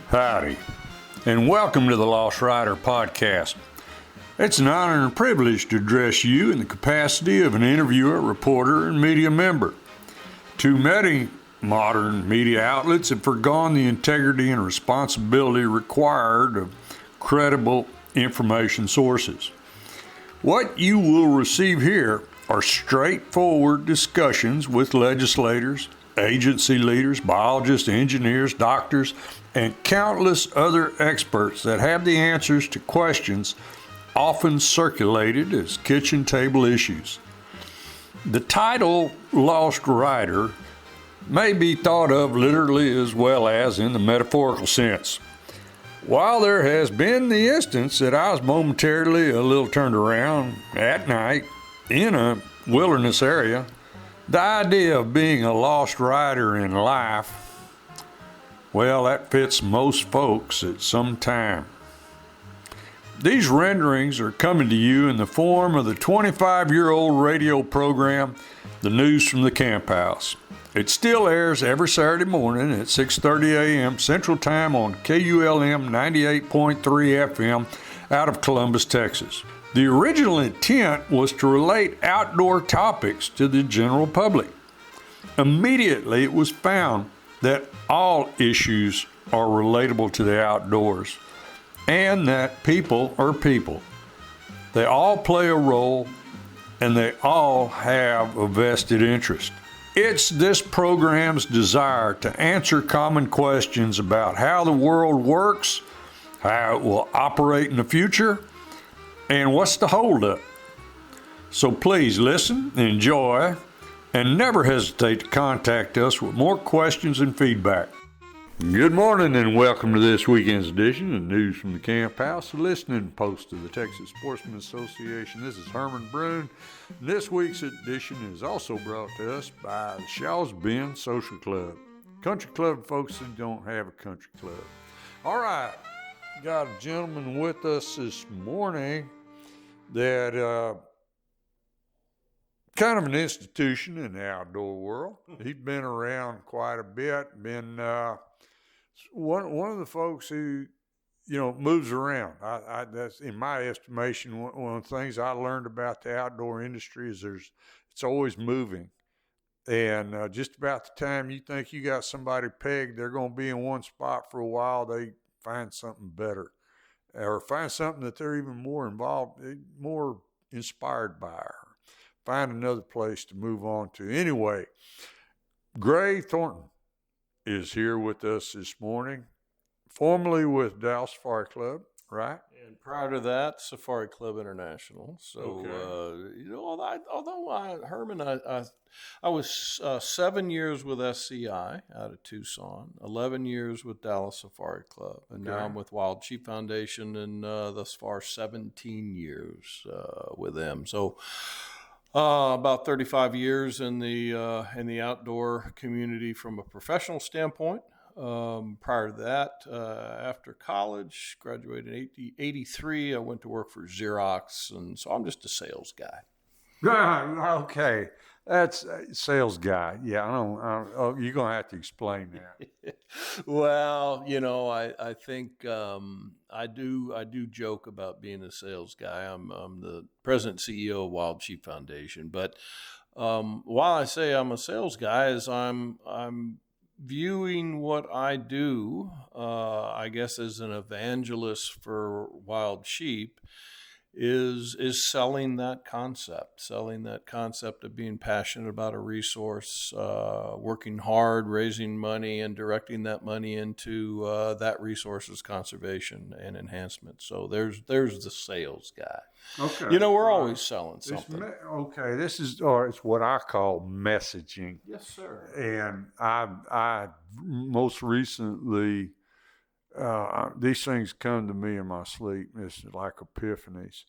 Howdy, and welcome to the Lost Rider podcast. It's an honor and privilege to address you in the capacity of an interviewer, reporter, and media member. Too many modern media outlets have forgone the integrity and responsibility required of credible information sources. What you will receive here are straightforward discussions with legislators, agency leaders, biologists, engineers, doctors, and countless other experts that have the answers to questions often circulated as kitchen table issues. The title Lost Rider may be thought of literally as well as in the metaphorical sense. While there has been the instance that I was momentarily a little turned around at night in a wilderness area, the idea of being a lost rider in life, well, that fits most folks at some time. These renderings are coming to you in the form of the 25-year-old radio program, The News from the Camp House. It still airs every Saturday morning at 6:30 a.m. Central Time on KULM 98.3 FM out of Columbus, Texas. The original intent was to relate outdoor topics to the general public. Immediately, it was found that all issues are relatable to the outdoors and that people are people. They all play a role and they all have a vested interest. It's this program's desire to answer common questions about how the world works, how it will operate in the future, and what's the holdup. So please listen, enjoy, and never hesitate to contact us with more questions and feedback. Good morning and welcome to this weekend's edition of News from the Camp House, the listening post of the Texas Sportsman Association. This is Herman Brune. This week's edition is also brought to us by the Shaw's Bend Social Club. Country club folks that don't have a country club. All right, got a gentleman with us this morning that kind of an institution in the outdoor world. He's been around quite a bit, been one of the folks who, moves around. That's, in my estimation, one of the things I learned about the outdoor industry is it's always moving. And just about the time you think you got somebody pegged, they're going to be in one spot for a while, they find something better. Or find something that they're even more involved, more inspired by, or find another place to move on to. Anyway, Gray Thornton is here with us this morning, formerly with Dallas Safari Club, right? And prior to that, Safari Club International. So, okay. Herman, I was 7 years with SCI out of Tucson, 11 years with Dallas Safari Club, and now I'm with Wild Sheep Foundation, and thus far 17 years with them. So, about 35 years in the outdoor community from a professional standpoint. Prior to that, after college, graduated in 83, I went to work for Xerox, and so I'm just a sales guy. Okay, that's a sales guy. Yeah, you're gonna have to explain that. Well, I think I do joke about being a sales guy. I'm the president and CEO of Wild Sheep Foundation, but while I say I'm a sales guy, is I'm viewing what I do, I guess, as an evangelist for wild sheep, is selling that concept of being passionate about a resource, working hard, raising money, and directing that money into that resource's conservation and enhancement. So there's the sales guy. Okay. We're always selling something. This is it's what I call messaging. Yes, sir. And I most recently, these things come to me in my sleep. It's like epiphanies.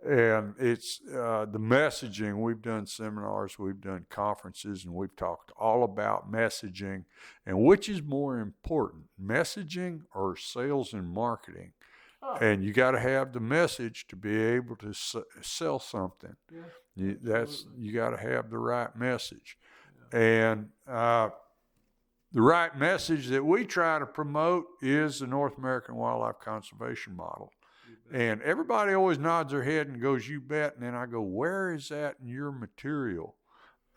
And it's the messaging. We've done seminars, we've done conferences, and we've talked all about messaging and which is more important, messaging or sales and marketing. Oh. And you got to have the message to be able to sell something. Yeah, you got to have the right message. Yeah. And the right message that we try to promote is the North American Wildlife Conservation Model. And everybody always nods their head and goes, "You bet." And then I go, "Where is that in your material?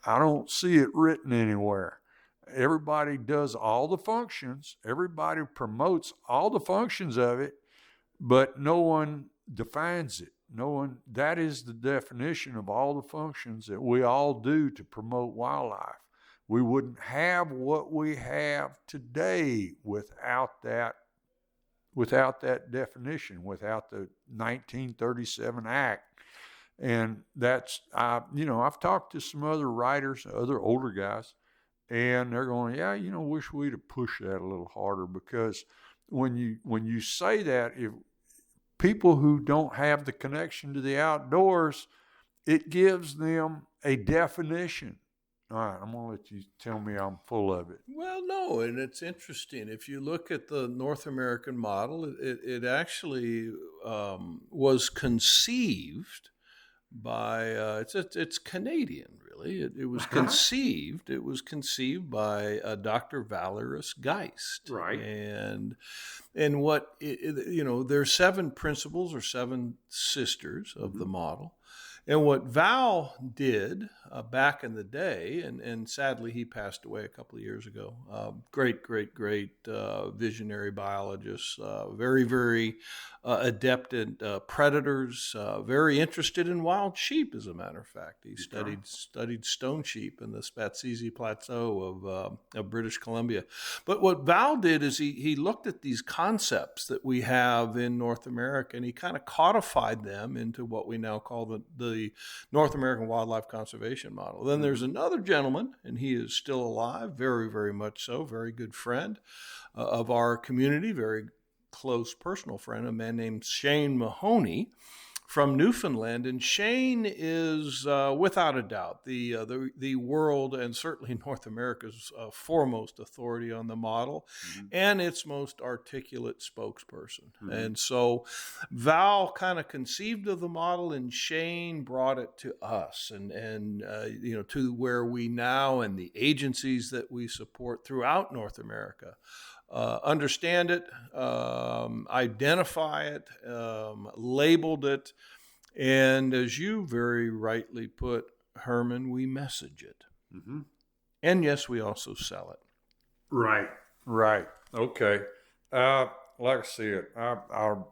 I don't see it written anywhere." Everybody does all the functions. Everybody promotes all the functions of it, but no one defines it. That is the definition of all the functions that we all do to promote wildlife. We wouldn't have what we have today without that definition, without the 1937 Act. And that's, I've talked to some other writers, other older guys, and they're going, "Yeah, wish we'd have pushed that a little harder," because when you say that, if people who don't have the connection to the outdoors, it gives them a definition. All right, I'm going to let you tell me I'm full of it. Well, no, and it's interesting. If you look at the North American model, it actually was conceived by it's Canadian, really. It was conceived. It was conceived by Dr. Valerius Geist, right? And what there's 7 principles or 7 sisters of the model. And what Val did back in the day, and sadly he passed away a couple of years ago, great visionary biologist, very, very adept at predators, very interested in wild sheep, as a matter of fact. He studied stone sheep in the Spatsizi Plateau of British Columbia. But what Val did is he looked at these concepts that we have in North America, and he kind of codified them into what we now call the North American Wildlife Conservation Model. Then there's another gentleman, and he is still alive, very, very much so, very good friend of our community, very close personal friend, a man named Shane Mahoney from Newfoundland. And Shane is, without a doubt, the world and certainly North America's foremost authority on the model, and its most articulate spokesperson. And so Val kind of conceived of the model, and Shane brought it to us, and to where we now, and the agencies that we support throughout North America, understand it, identify it, labeled it, and as you very rightly put, Herman, we message it. And yes, we also sell it. Right. Okay. Like I said, I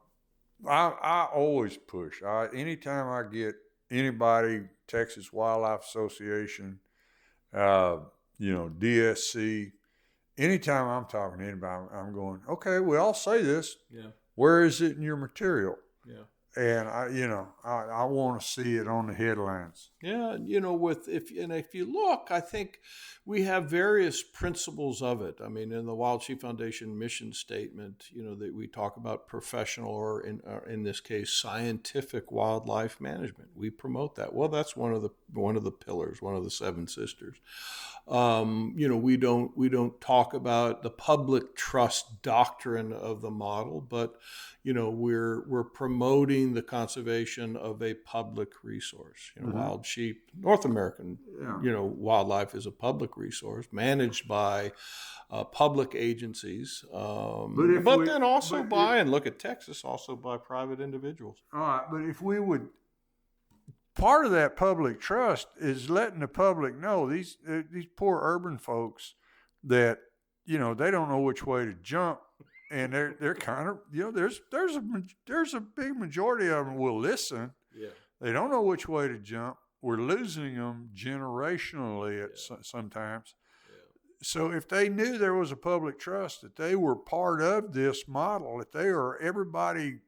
always push. Anytime I get anybody, Texas Wildlife Association, DSC, anytime I'm talking to anybody, I'm going, "Okay, we all say this. Yeah. Where is it in your material?" Yeah. And I want to see it on the headlines. Yeah, if you look, I think we have various principles of it. I mean, in the Wild Sheep Foundation mission statement, that we talk about professional, or in this case, scientific wildlife management. We promote that. Well, that's one of the pillars, one of the 7 sisters. We don't talk about the public trust doctrine of the model, but we're promoting the conservation of a public resource. Wild sheep, North American, wildlife is a public resource managed by public agencies, and look at Texas, also by private individuals. All right, but if we would, part of that public trust is letting the public know, these poor urban folks, that they don't know which way to jump, and they're kind of there's a big majority of them will listen. Yeah, they don't know which way to jump. We're losing them generationally sometimes. Yeah. So if they knew there was a public trust, that they were part of this model, that they are everybody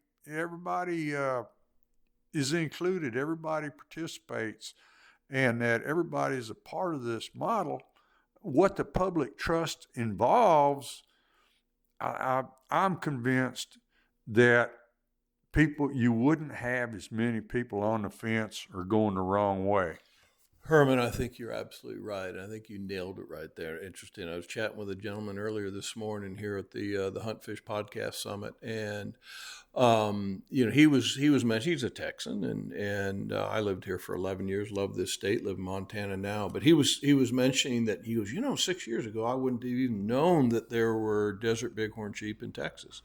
is included, everybody participates, and that everybody is a part of this model, what the public trust involves, I'm convinced that you wouldn't have as many people on the fence or going the wrong way. Herman, I think you're absolutely right. I think you nailed it right there. Interesting. I was chatting with a gentleman earlier this morning here at the Hunt Fish Podcast Summit, and he was mentioned. He's a Texan, and I lived here for 11 years. Love this state. Live in Montana now. But he was mentioning that he goes, 6 years ago I wouldn't have even known that there were desert bighorn sheep in Texas,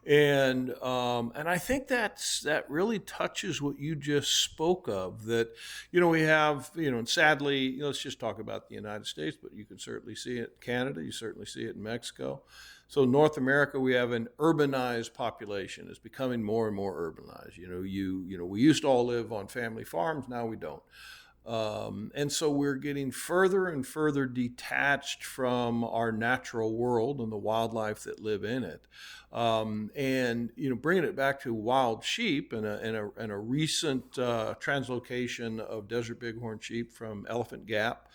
and I think that really touches what you just spoke of. That we have and sadly let's just talk about the United States, but you can certainly see it in Canada. You certainly see it in Mexico. So North America, we have an urbanized population. It's becoming more and more urbanized. We used to all live on family farms. Now we don't. And so we're getting further and further detached from our natural world and the wildlife that live in it. And bringing it back to wild sheep and a recent translocation of desert bighorn sheep from Elephant Gap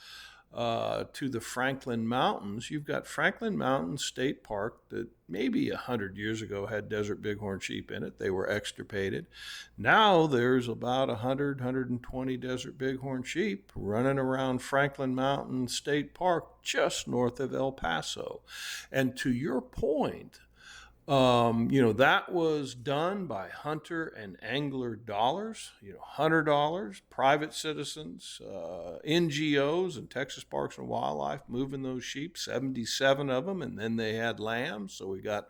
to the Franklin Mountains. You've got Franklin Mountain State Park that maybe 100 years ago had desert bighorn sheep in it. They were extirpated. Now there's about 120 desert bighorn sheep running around Franklin Mountain State Park just north of El Paso. And to your point, that was done by hunter and angler dollars, $100, private citizens, NGOs and Texas Parks and Wildlife moving those sheep, 77 of them, and then they had lambs, so we got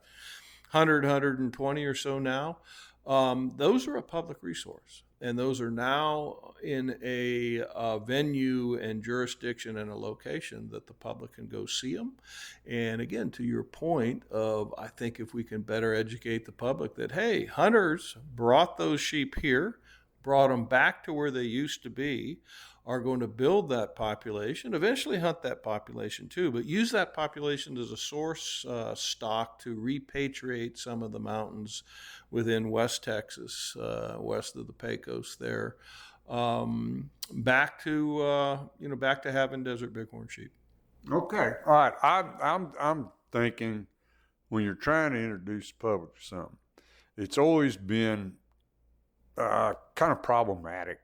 120 or so now. Those are a public resource, and those are now in a venue and jurisdiction and a location that the public can go see them. And again, to your point of, I think if we can better educate the public that, hey, hunters brought those sheep here, brought them back to where they used to be, are going to build that population, eventually hunt that population too, but use that population as a source stock to repatriate some of the mountains within West Texas, west of the Pecos there, back to having desert bighorn sheep. Okay, all right. I'm thinking when you're trying to introduce the public to something, it's always been kind of problematic.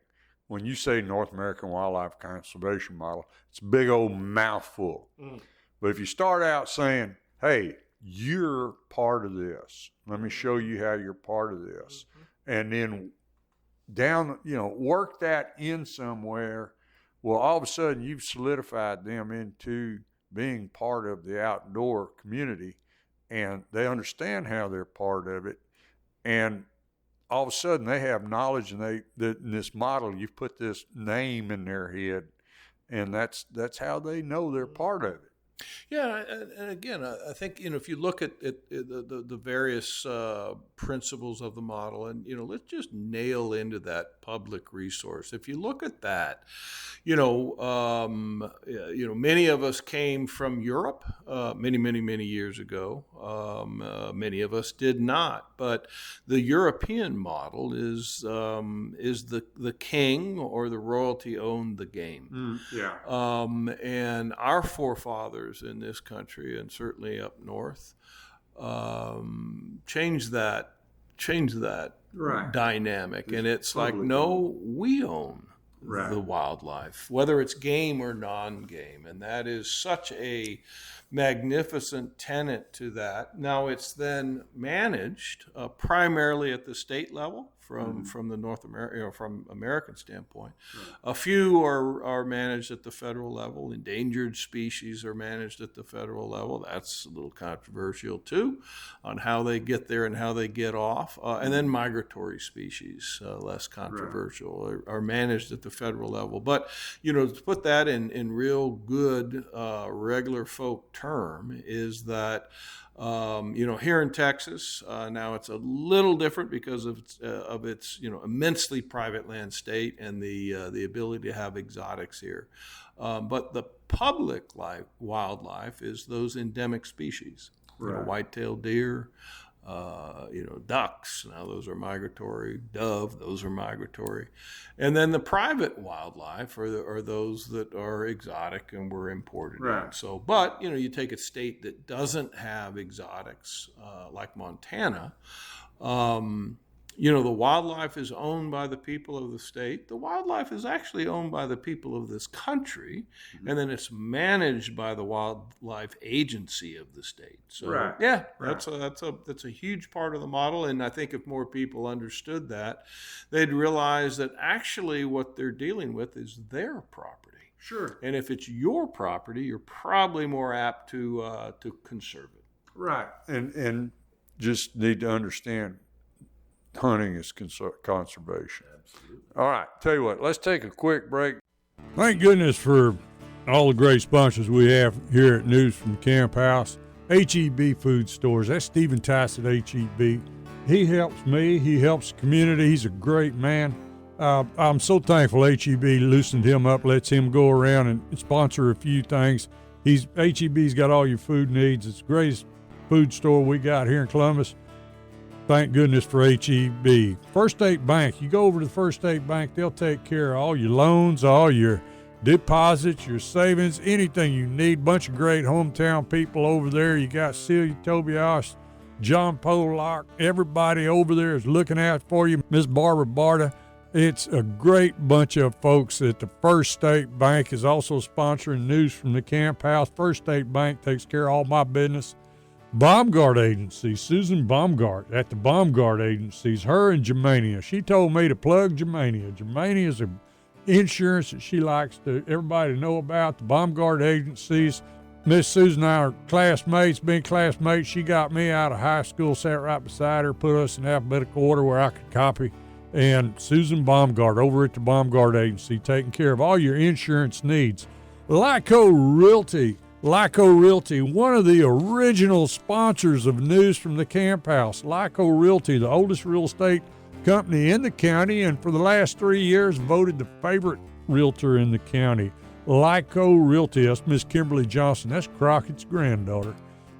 When you say North American Wildlife Conservation Model, it's a big old mouthful. But if you start out saying, hey, you're part of this, let me show you how you're part of this, and then work that in somewhere, well, all of a sudden you've solidified them into being part of the outdoor community, and they understand how they're part of it, and all of a sudden they have knowledge, and in this model, you've put this name in their head, and that's how they know they're part of it. Yeah, and again, I think if you look at the various principles of the model, and let's just nail into that public resource. If you look at that, many of us came from Europe many years ago. Many of us did not, but the European model is the king or the royalty owned the game. And our forefathers in this country, and certainly up north, change that dynamic. And it's like, no, we own the wildlife, whether it's game or non-game. And that is such a magnificent tenet to that. Now it's then managed primarily at the state level from the North America, from American standpoint. A few are managed at the federal level. Endangered species are managed at the federal level. That's a little controversial too, on how they get there and how they get off. And then migratory species, less controversial, are managed at the federal level. But to put that in real good regular folk term is that. Here in Texas, now it's a little different because of its immensely private land state and the ability to have exotics here. But the public wildlife is those endemic species, white-tailed deer, ducks. Now those are migratory. Dove, those are migratory. And then the private wildlife are those that are exotic and were imported in. So, but you take a state that doesn't have exotics like Montana, The wildlife is owned by the people of the state. The wildlife is actually owned by the people of this country, and then it's managed by the wildlife agency of the state. So, Right. yeah, Right. that's a huge part of the model. And I think if more people understood that, they'd realize that actually what they're dealing with is their property. Sure. And if it's your property, you're probably more apt to conserve it. Right. And just need to understand hunting is conservation. Absolutely. All right. Tell you what, let's take a quick break. Thank goodness for all the great sponsors we have here at News from the Camp House. HEB Food Stores. That's Stephen Tice at HEB. He helps me. He helps the community. He's a great man. I'm so thankful HEB loosened him up, lets him go around and sponsor a few things. HEB's got all your food needs. It's the greatest food store we got here in Columbus. Thank goodness for HEB. First State Bank. You go over to the First State Bank, they'll take care of all your loans, all your deposits, your savings, anything you need. Bunch of great hometown people over there. You got Celia Tobias, John Pollock. Everybody over there is looking out for you. Miss Barbara Barta. It's a great bunch of folks at the First State Bank is also sponsoring News from the Camp House. First State Bank takes care of all my business. Baumgart Agency, Susan Baumgart at the Baumgart Agencies, her and Germania. She told me to plug Germania. Germania is an insurance that she likes everybody to know about. The Baumgart Agencies. Miss Susan and I are classmates, been classmates. She got me out of high school, sat right beside her, put us in alphabetical order where I could copy. And Susan Baumgart over at the Baumgart Agency taking care of all your insurance needs. Lyco Realty, one of the original sponsors of News from the Camp House. Lyco Realty, the oldest real estate company in the county, and for the last 3 years voted the favorite realtor in the county. Lyco Realty, that's Miss Kimberly Johnson. That's Crockett's granddaughter.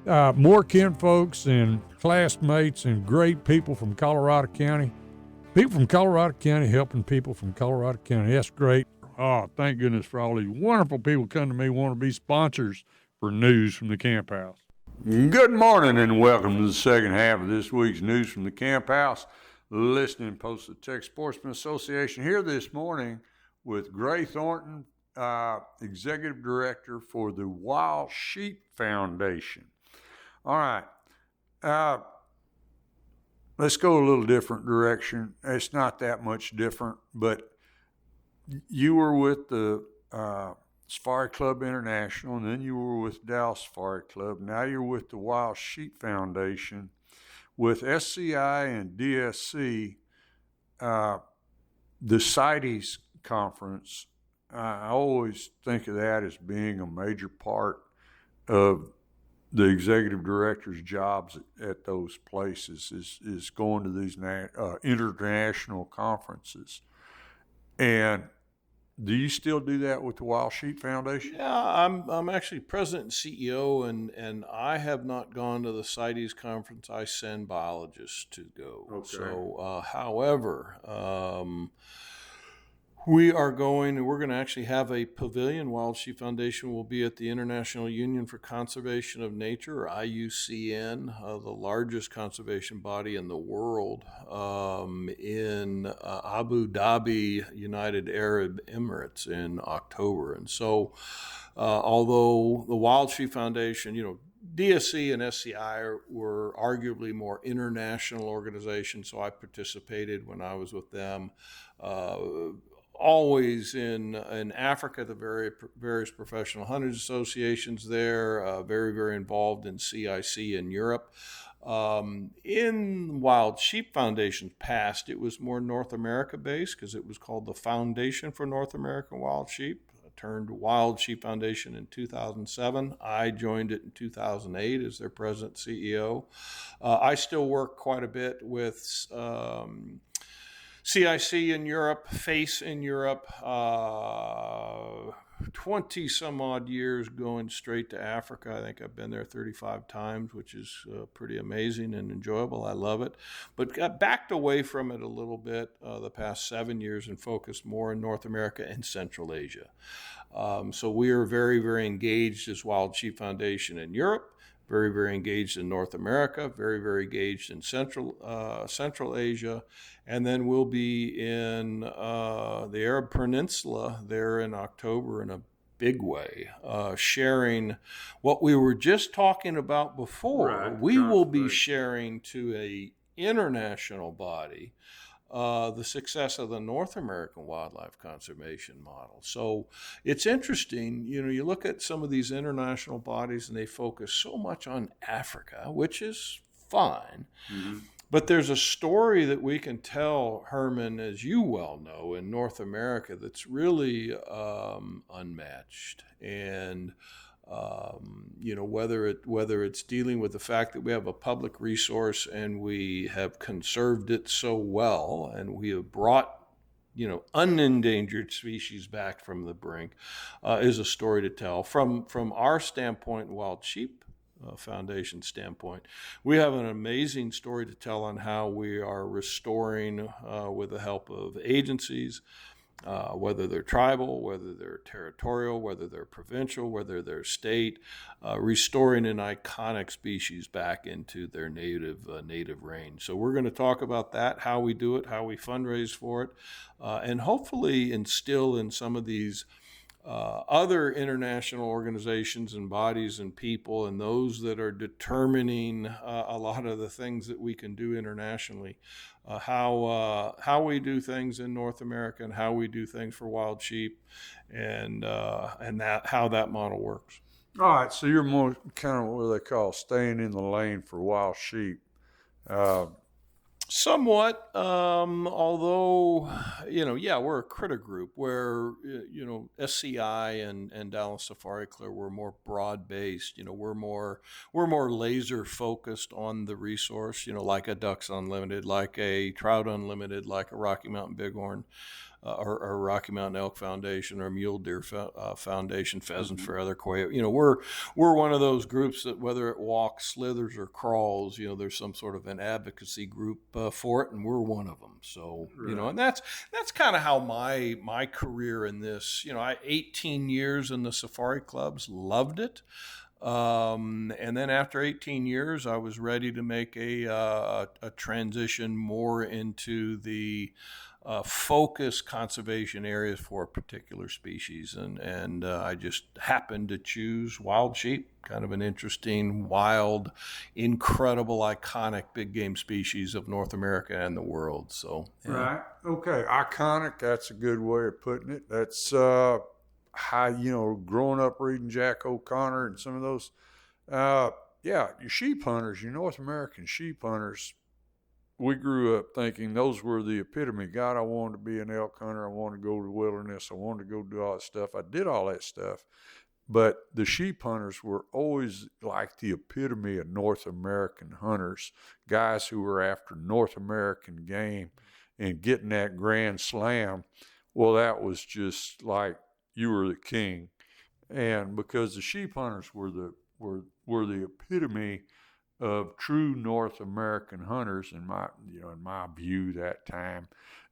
More kinfolks and classmates and great people from Colorado County. People from Colorado County helping people from Colorado County. That's great. Oh, thank goodness for all these wonderful people come to me want to be sponsors for News from the Camp House. Good morning and welcome to the second half of this week's News from the Camp House. Listening post of the Texas Sportsman Association here this morning with Gray Thornton, Executive Director for the Wild Sheep Foundation. All right. Let's go a little different direction. It's not that much different, but you were with the Safari Club International, and then you were with Dallas Safari Club. Now you're with the Wild Sheep Foundation. With SCI and DSC, the CITES conference, I always think of that as being a major part of the executive director's jobs at those places is going to these international conferences. And do you still do that with the Wild Sheep Foundation? Yeah, I'm actually president and CEO, and I have not gone to the CITES conference. I send biologists to go. Okay. So, however, we're going to actually have a pavilion. Wild Sheep Foundation will be at the International Union for Conservation of Nature, or IUCN, the largest conservation body in the world, in Abu Dhabi, United Arab Emirates in October. And so, although the Wild Sheep Foundation, DSC and SCI were arguably more international organizations, so I participated when I was with them. Always in Africa, the various professional hunters associations there, very, very involved in CIC in Europe. In Wild Sheep Foundation's past, it was more North America based because it was called the Foundation for North American Wild Sheep. I turned Wild Sheep Foundation in 2007. I joined it in 2008 as their president CEO. I still work quite a bit with CIC in Europe, FACE in Europe, 20 some odd years going straight to Africa. I think I've been there 35 times, which is pretty amazing and enjoyable. I love it. But got backed away from it a little bit the past 7 years and focused more in North America and Central Asia. So we are very, very engaged as Wild Sheep Foundation in Europe, very, very engaged in North America, very, very engaged in Central Asia. And then we'll be in the Arab Peninsula there in October in a big way, sharing what we were just talking about before. Right. We will be sharing to a international body the success of the North American wildlife conservation model. So it's interesting, you look at some of these international bodies and they focus so much on Africa, which is fine. Mm-hmm. But there's a story that we can tell, Herman, as you well know, in North America that's really unmatched. And whether it's dealing with the fact that we have a public resource and we have conserved it so well, and we have brought unendangered species back from the brink, is a story to tell. From our standpoint, Wild Sheep Foundation standpoint, we have an amazing story to tell on how we are restoring, with the help of agencies, whether they're tribal, whether they're territorial, whether they're provincial, whether they're state, restoring an iconic species back into their native range. So we're going to talk about that, how we do it, how we fundraise for it, and hopefully instill in some of these other international organizations and bodies and people, and those that are determining a lot of the things that we can do internationally, how we do things in North America and how we do things for wild sheep, and how that model works. All right, so you're more kind of what they call staying in the lane for wild sheep. Somewhat, although, we're a critter group where, SCI and Dallas Safari Club, we're more broad-based. We're more laser focused on the resource, like a Ducks Unlimited, like a Trout Unlimited, like a Rocky Mountain Bighorn, or Rocky Mountain Elk Foundation, or Mule Deer Foundation, Pheasants for Other Quail. We're one of those groups that, whether it walks, slithers, or crawls, there's some sort of an advocacy group for it, and we're one of them. So, right. And that's kind of how my career in this, I 18 years in the safari clubs, loved it. And then after 18 years, I was ready to make a transition more into the focus conservation areas for a particular species, and I just happened to choose wild sheep, kind of an interesting, wild, incredible, iconic big game species of North America and the world. So Right. Okay. Iconic. That's a good way of putting it. That's how, growing up reading Jack O'Connor and some of those. Your sheep hunters, your North American sheep hunters, we grew up thinking those were the epitome. God, I wanted to be an elk hunter. I wanted to go to the wilderness. I wanted to go do all that stuff. I did all that stuff. But the sheep hunters were always like the epitome of North American hunters, guys who were after North American game and getting that grand slam. Well, that was just like you were the king. And because the sheep hunters were the epitome of true North American hunters in my view that time.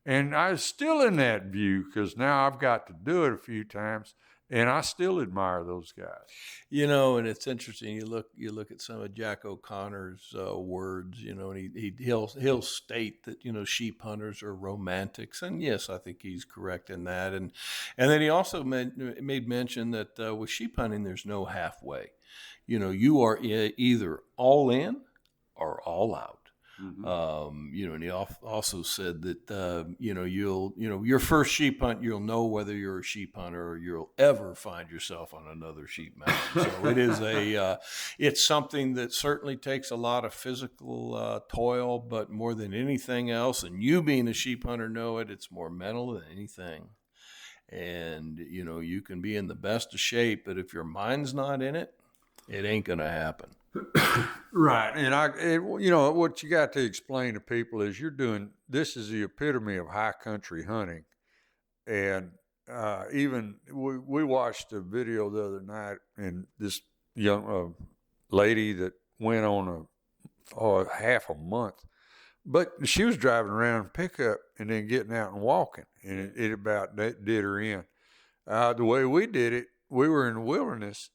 And I was still in that view, because now I've got to do it a few times, and I still admire those guys. And it's interesting. You look at some of Jack O'Connor's words, and he'll state that sheep hunters are romantics, and yes, I think he's correct in that. And then he also made mention that with sheep hunting, there's no halfway. You are either all in or all out. Mm-hmm. And he also said that, your first sheep hunt, you'll know whether you're a sheep hunter or you'll ever find yourself on another sheep mountain. So it is it's something that certainly takes a lot of physical toil, but more than anything else, and you being a sheep hunter know it's more mental than anything. And, you can be in the best of shape, but if your mind's not in it, it ain't going to happen. Right. And what you got to explain to people is this is the epitome of high country hunting. And even we watched a video the other night, and this young lady that went on a half a month, but she was driving around in pickup and then getting out and walking, and it about did her in. The way we did it, we were in the wilderness,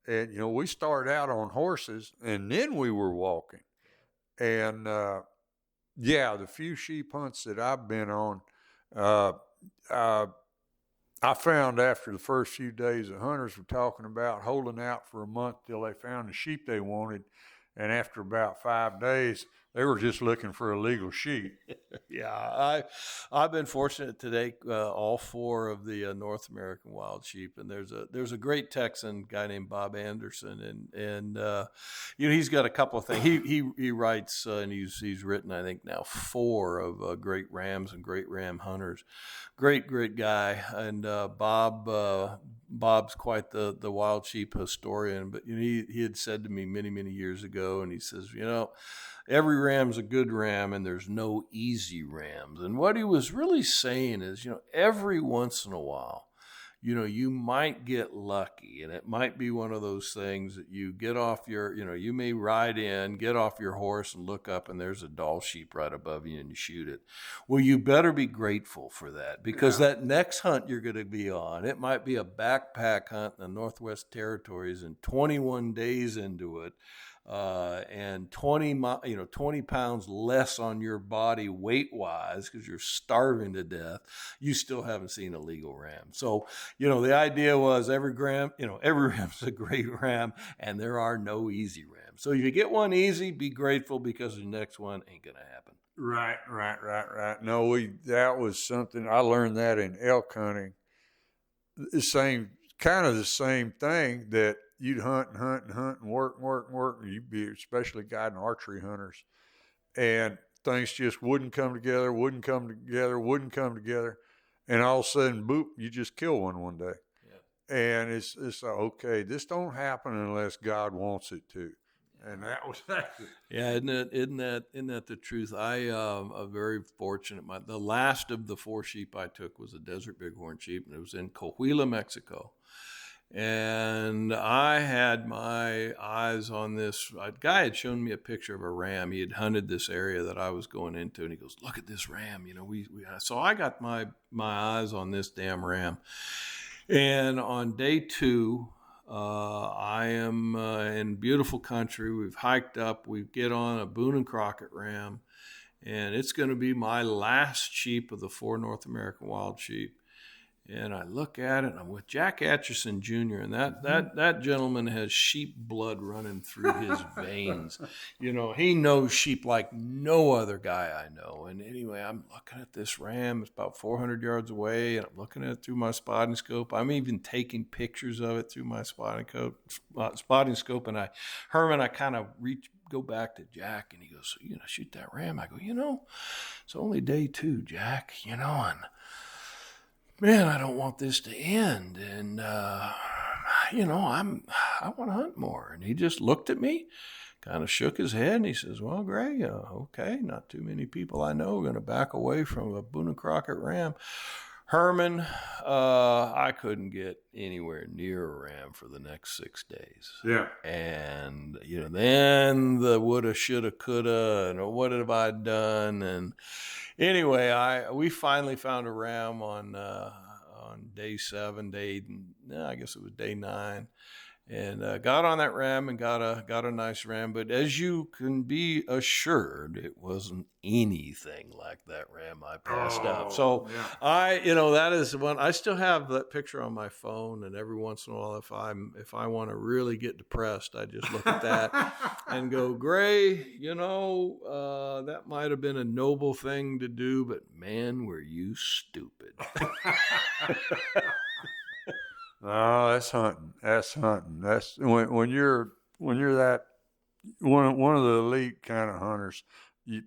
and we started out on horses, and then we were walking, and the few sheep hunts that I've been on, I found after the first few days, the hunters were talking about holding out for a month till they found the sheep they wanted. And after about 5 days, they were just looking for a legal sheep. Yeah, I've been fortunate to take all 4 of the North American wild sheep, and there's a great Texan guy named Bob Anderson, and he's got a couple of things. He writes and he's written, I think now 4 of great rams and great ram hunters. Great guy, and Bob's quite the wild sheep historian. But he had said to me many years ago, and he says, every ram's a good ram, and there's no easy rams. And what he was really saying is, every once in a while, you might get lucky, and it might be one of those things that you get off you may ride in, get off your horse and look up, and there's a doll sheep right above you, and you shoot it. Well, you better be grateful for that, because that next hunt you're going to be on, it might be a backpack hunt in the Northwest Territories, and 21 days into it, and 20 pounds less on your body weight-wise because you're starving to death, you still haven't seen a legal ram. So, the idea was every ram's a great ram, and there are no easy rams. So if you get one easy, be grateful, because the next one ain't going to happen. Right. No, that was something, I learned that in elk hunting. The same thing, that you'd hunt and work. You'd be especially guiding archery hunters, and things just wouldn't come together. And all of a sudden, boop, you just kill one day. Yeah. And it's like, okay, this don't happen unless God wants it to. And that was that. Yeah, isn't that the truth? I am very fortunate. The last of the 4 sheep I took was a desert bighorn sheep, and it was in Coahuila, Mexico. And I had my eyes on this. A guy had shown me a picture of a ram. He had hunted this area that I was going into, and he goes, "Look at this ram." So I got my eyes on this damn ram. And on day 2, I am in beautiful country. We've hiked up. We get on a Boone and Crockett ram, and it's going to be my last sheep of the 4 North American wild sheep. And I look at it, and I'm with Jack Atchison Jr., and that gentleman has sheep blood running through his veins. He knows sheep like no other guy I know. And anyway, I'm looking at this ram. It's about 400 yards away, and I'm looking at it through my spotting scope. I'm even taking pictures of it through my spotting scope. And I kind of go back to Jack, and he goes, "So you're going to shoot that ram?" I go, it's only day 2, Jack, and man, I don't want this to end. And, I want to hunt more. And he just looked at me, kind of shook his head, and he says, "Well, Gray, okay, not too many people I know are going to back away from a Boone and Crockett ram." Herman, I couldn't get anywhere near a ram for the next 6 days. Yeah. And, then the woulda, shoulda, coulda, and what have I done? And anyway, we finally found a ram on day 7, I guess it was day 9. And got on that ram and got a nice ram. But as you can be assured, it wasn't anything like that ram I passed up. So yeah. That is one. I still have that picture on my phone, and every once in a while, if I want to really get depressed, I just look at that and go, "Gray, that might have been a noble thing to do, but man, were you stupid." No, that's hunting. That's when you're that one of the elite kind of hunters.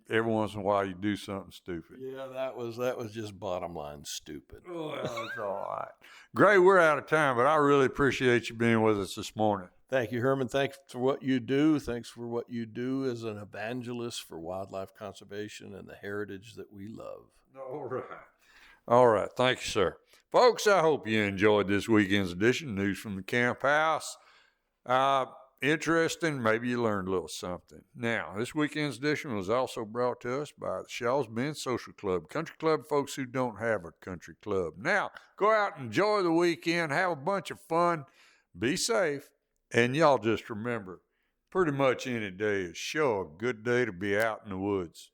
Every once in a while, you do something stupid. Yeah, that was just bottom line stupid. Well, that's all right. Gray, we're out of time, but I really appreciate you being with us this morning. Thank you, Herman. Thanks for what you do. Thanks for what you do as an evangelist for wildlife conservation and the heritage that we love. All right. Thank you, sir. Folks, I hope you enjoyed this weekend's edition of News from the Camp House. Interesting. Maybe you learned a little something. Now, this weekend's edition was also brought to us by the Shaw's Bend Social Club, country club folks who don't have a country club. Now, go out and enjoy the weekend, have a bunch of fun, be safe, and y'all just remember, pretty much any day is sure a good day to be out in the woods.